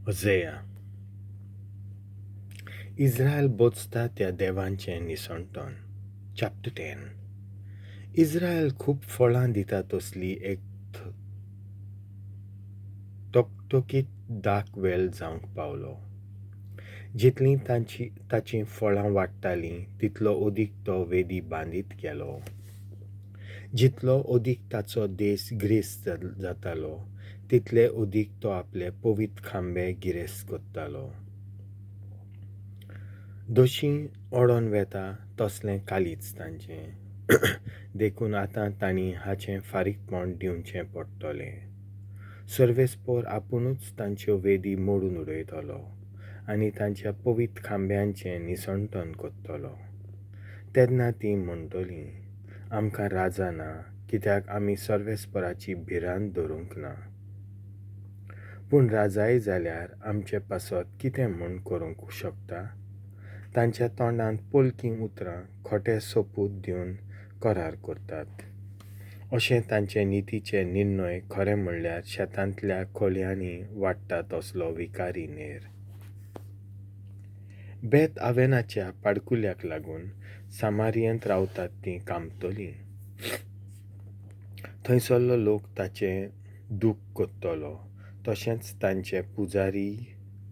Hosea. Israel बोचता त्या देवांचें निसणटण. चॅप्टर 10. इस्रायल खूब फळां दिता तसली एक तोकतोकीत दाख वेल जावंक पावलो. जितलीं ताची फळां वाडटालीं तितलो ओदीक तो वेदी बांदीत गेलो. जितलो ओदीक ताचो देस गिरेस्त जातालो तितले ओदीक तो आपले पवित्र खांबे गिरेस्त कोत्तालो. दोशीं ओडोन वेता तसलें कालीच तांचें. देखून आतां तांणी हाचें फारीकपण दिवचें पडटलें. सर्वेस्पोर आपुणूच तांच्यो वेदी मोडून उडयतलो आनी तांच्या पवित्र खांब्यांचें निसणटण कोत्तलो. तेन्ना तीं म्हणटलीं, आमकां राजा ना, कित्याक आमी सर्वेस्पराची भिरांत दवरूंक ना. पूण राजाय जाल्यार आमचे पासत कितें म्हूण करूंक शकता? तांच्या तोंडांत पोलकी उतरां खोटे सोपूत दिवन करार करतात. अशें तांचे नितीचे nirnnoi खरें म्हणल्यार शेतांतल्या खोलयांनी वाडटा तसलो vikari नेर. Beth-Avenachea पाddकुleak लागून सामारियंत रावतात तीं कामतलीं. थंयसरलो लोक ताचें दukh कोत्तलो, तशेंच तांचे puzari-i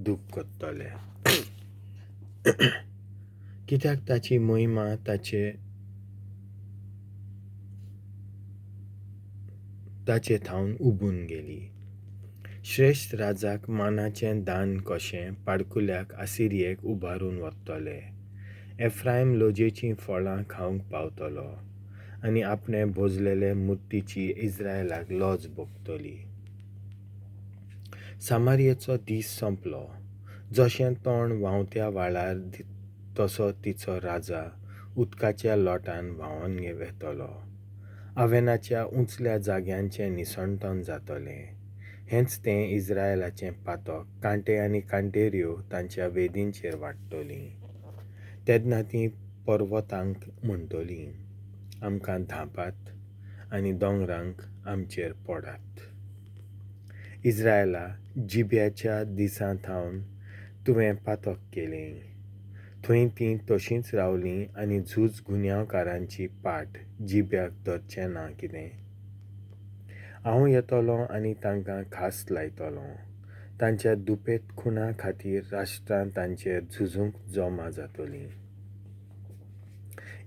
दukh कोत्तले. कित्याक ताची महिमा ताचे थावन उबून गेली. श्रेश्ठ राजाक मानाचें दान कशें पाddकुleak आसिरियेक उबारून वतले. एफ्रायम लोजेचीं फळां खावंक पावतलो आनी आपणे भोजलेले मुर्तीची इस्रायलाक लॉज भोगतली. सामारियेचो दीस सोंपलो. जशें तोंड व्हांवत्या व्हाळार तसो तिचो राजा उदकाच्या लोटान व्हांवून वेतलो. अवेनाच्या उंचल्या जाग्यांचें निसणटण जातलें. हेंच तें इस्रायलाचें पातक कांटे आनी कांटेऱ्यो तांच्या वेदींचेर वाडटलीं. तेन्ना तीं पर्वतांक म्हणटलीं, आमकां धांपात आनी दोंगरांक आमचेर पडात. इस्रायला, जिब्याच्या दिसां थावन तुवें पातक केलें. थंय तीं तशींच रावलीं आनी झूज गुन्यांवकारांची पाट जिब्याक धरचें ना कितें? हांव येतलों आनी तांकां खास लायतलों. तांच्या दुपेत खुणा खातीर राष्ट्रां तांचेर झुजूंक जमा जातलीं.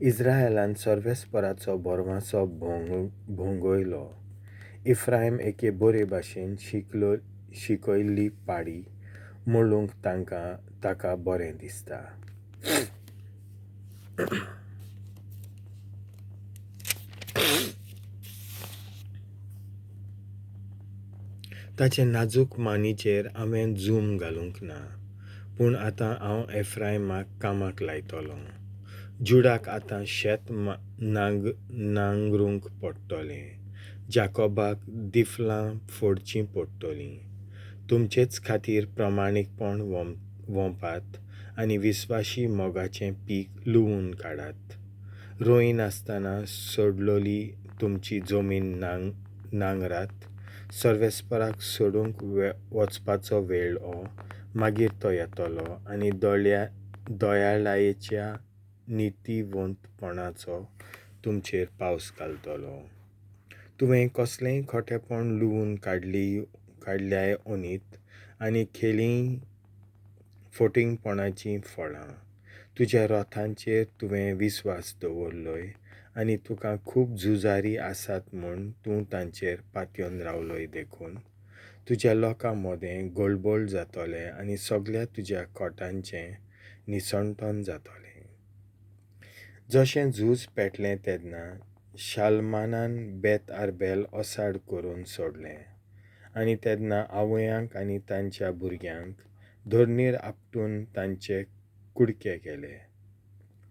इस्रायलान सर्वेस्पराचो बोरमासो भोंगयलो. इफ्रायम एके बरे भाशेन शिकयल्ली पाडी मोडूंक ताका बरें दिसता. ताचे नाजूक मानीचेर हांवें जूम घालूंक ना. पूण आतां हांव एफ्रायमाक कामाक लायतलों. जुडाक आतां शेत नांगरूंक पडटलें. जाकोबाक दिफलां फोडचीं पडटलीं. तुमचेच खातीर प्रमाणीकपण वोंपात आनी विस्वाशी मोगाचें पीक लुवून काडात. रोयनासतना सोडलोली तुमची जमीन नांगरात. सर्वेस्पराक सोडूंक वचपाचो वेळ हो. मागीर तो येतलो आनी दयाळायेच्या नितिवंतपणाचो तुमचेर पावस घालतलो. तुवें कसलेंय खोटेपण लुवून काडल्याय ओनीत आनी खेलीं फोटिंगपणाचीं फळां. तुज्या रोथांचेर तुवें विस्वास दवरलोय आनी तुका खूब झुजारी आसात म्हूण तूं तांचेर पातयेवन रावलोय देखून. तुज्या लोकां मोदें गळबळ जातलें आनी सगळ्या तुज्या खोटांचें निसणटण जातलें. जशें झूज पेटलें तेन्ना शालमानान बेत आर्बेल ओसाड करून सोडलें. आनी तेन्ना आवयांक आनी तांच्या भुरग्यांक धरणीर आपटून तांचे कुडके केले.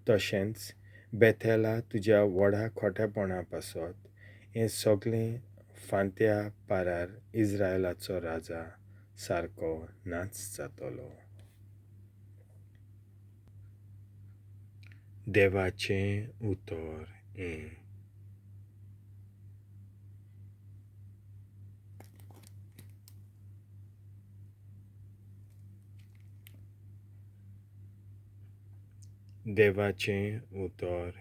तशेंच बेथेला तुज्या व्हडा खोटेपणा पासत हें सगळें फांत्या पारार इस्रायलाचो राजा सारको नाच जातलो. देवाचें उतर. देवाचें उतर